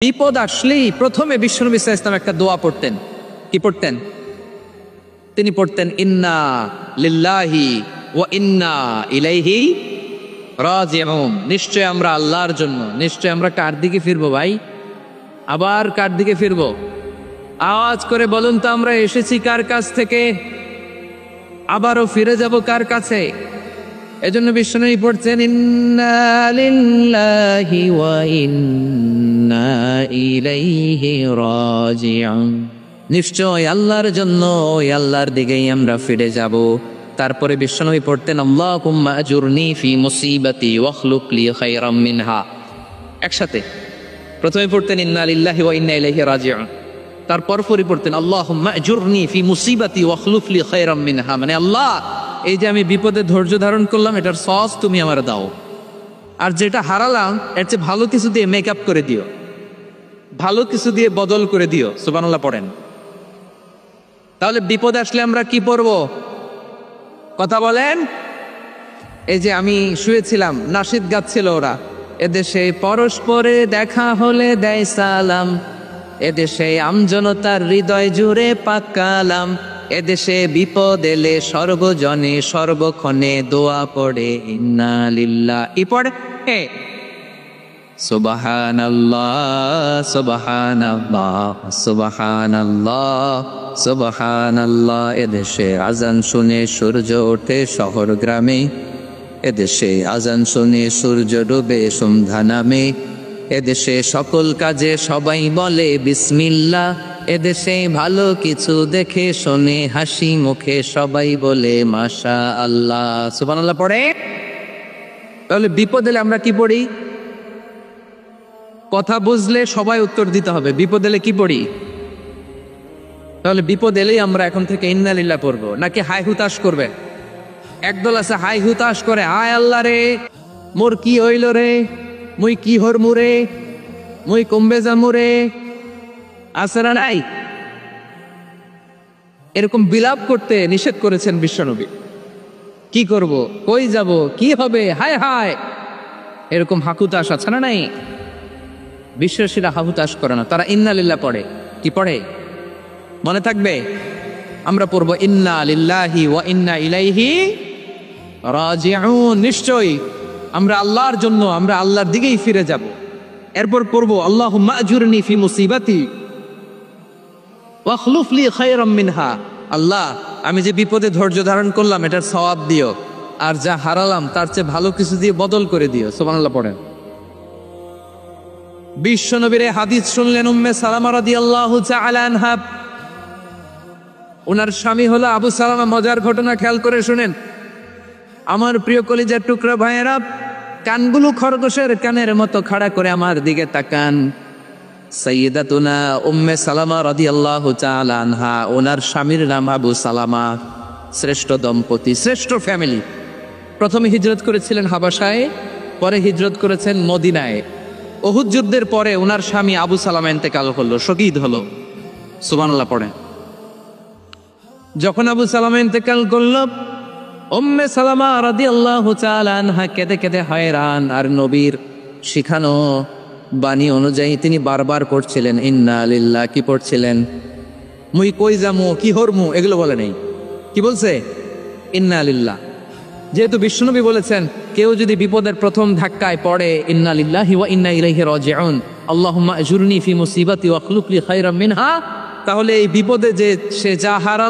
বিপদ আসলেই প্রথমে বিশ্বনবী সাল্লাল্লাহু আলাইহি ওয়াসাল্লাম একটা দোয়া পড়তেন। কি পড়তেন? তিনি পড়তেন ইন্না লিল্লাহি ওয়া ইন্না ইলাইহি রাজিউন। নিশ্চয় আমরা আল্লাহর জন্য, নিশ্চয় আমরা কার দিকে ফিরবো ভাই? আবার কার দিকে ফিরবো? আওয়াজ করে বলুন তো, আমরা এসেছি কার কাছ থেকে, আবারও ফিরে যাব কার কাছে? এজন্য বিশ্বনবী পড়ছেন ইন্না লিল্লাহি ওয়া ইন্না ইলাইহি রাজিউন। নিশ্চয় আল্লাহর জন্য, ওই আল্লাহর দিকেই আমরা ফিরে যাব। তারপরে বিশ্বনবী পড়তেন আল্লাহুম্মা আজুরনি ফি মুসিবাতি ওয়াখলুক লি খায়রাম মিনহা। একসাথে প্রথমে পড়তেন ইন্না লিল্লাহি ওয়া ইন্না ইলাইহি রাজিউন, তারপর পড়তেন আল্লাহুম্মা আজুরনি ফি মুসিবাতি ওয়াখলুক লি খায়রাম মিনহা। মানে আল্লাহ, এই যে আমি বিপদে ধৈর্য ধারণ করলাম, এটার সওয়াব তুমি আমার দাও, আর যেটা হারালাম এর চেয়ে ভালো কিছু দিয়ে মেকআপ করে দিও, ভালো কিছু দিয়ে বদল করে দিও। সুবহানাল্লাহ পড়েন। তাহলে বিপদ আসলে আমরা কি পড়ব? কথা বলেন। এই যে আমি শুয়েছিলাম, নাশিদ গাচ্ছিল ওরা, এদেশে পরস্পরে দেখা হলে দেয় সালাম, এদেশে আমজনতার হৃদয় জুড়ে পাকালাম, এদেশে বিপদ এলে সর্বজনে সর্বক্ষণে দোয়া পড়ে ইন্না লিল্লাহি পড়ে সুবহানাল্লাহ সুবহানাল্লাহ সুবহানাল্লাহ সুবহানাল্লাহ। এদেশে আজান শুনে সূর্য ওঠে শহর গ্রামে, এদেশে আজান শুনে সূর্য ডুবে সন্ধ্যা নামে, এদেশে সকল কাজে সবাই বলে বিসমিল্লাহ, এদেশে ভালো কিছু দেখে শোনে হাসি মুখে সবাই বলে মাশা আল্লাহ। সুবহানাল্লাহ পড়ে। তাহলে বিপদ এলে আমরা কি পড়ি? কথা বুঝলে সবাই উত্তর দিতে হবে। বিপদ এলে কি পড়ি? তাহলে বিপদ এলেই আমরা এখন থেকে ইন্না লিল্লাহ পড়বো, নাকি হাই হুতাশ করবে? একদল আছে হাই হুতাশ করে, আয় আল্লাহ রে মোর কি হইল রে, মুই কি হরমু রে, মুই কমবে যামু রে, আছে না নাই? এরকম বিলাপ করতে নিষেধ করেছেন বিশ্বনবী। কি করব, কই যাব, কি হবে, হায় হায়, এরকম হাকুতাস আছে না নাই? বিশ্বাসীরা হাহুতাস করে না, তারা ইন্না লিল্লাহ পড়ে। কি পড়ে মনে থাকবে? আমরা পড়বো ইন্না লিল্লাহি ওয়া ইন্না ইলাইহি রাজিউন। নিশ্চয়ই আমরা আল্লাহর জন্য, আমরা আল্লাহর দিকেই ফিরে যাব। এরপর পড়বো আল্লাহুম্মা আজুরনি ফি মুসিবাতি ওয়াখলুফ লি খায়রাম মিনহা। আল্লাহ, আমি যে বিপদে ধৈর্য ধারণ করলাম এটার সওয়াব দিও, আর যা হারালাম তার চেয়ে ভালো কিছু দিয়ে বদল করে দিও। সুবহানাল্লাহ পড়েন। বিশ্বনবীর হাদিস শুনলেন উম্মে সালামা রাদিয়াল্লাহু তাআলা আনহা। ওনার স্বামী হলো আবু সালামা। মজার ঘটনা খেয়াল করে শুনেন আমার প্রিয় কলিজার টুকরা ভাইয়েরা। কানগুলো খরগোশের কানের মতো খাড়া করে আমার দিকে তাকান। সাইয়্যিদাতুনা উম্মে সালামা রাদিয়াল্লাহু তাআলা আনহা, ওনার স্বামীর নাম আবু সালামা। শ্রেষ্ঠ দম্পতি, শ্রেষ্ঠ ফ্যামিলি। প্রথমে হিজরত করেছিলেন হাবাসায়, পরে হিজরত করেছেন মদিনায়। উহুদ যুদ্ধের পরে ওনার স্বামী আবু সালামা ইন্তেকাল হলো, শহীদ হলো। সুবহানাল্লাহ পড়ে। যখন আবু সালামা ইন্তেকাল করলো, উম্মে সালামা রাদিয়াল্লাহু তাআলা আনহা কেঁদে কেঁদে হয়রান। আর নবীর শিখানো বাণী অনুযায়ী তিনি বারবার পড়ছিলেন ইন্না লিল্লাহ। কি পড়ছিলেন? মুই কই যামু, কি হরমু, এগুলো বলে নেই। কি বলছে? ইন্না লিল্লাহ। যেহেতু বিশ্বনবী বলেছেন কেউ যদি বিপদের প্রথম ধাক্কায় পড়ে ইন্না লিল্লাহি ওয়া ইন্না ইলাইহি রাজিউন, আল্লাহুম্মা আজুরনি ফি মুসিবাতি ওয়াখলুক লি খায়রাম মিনহা, তাহলে এই বিপদে যে সে যা হারালো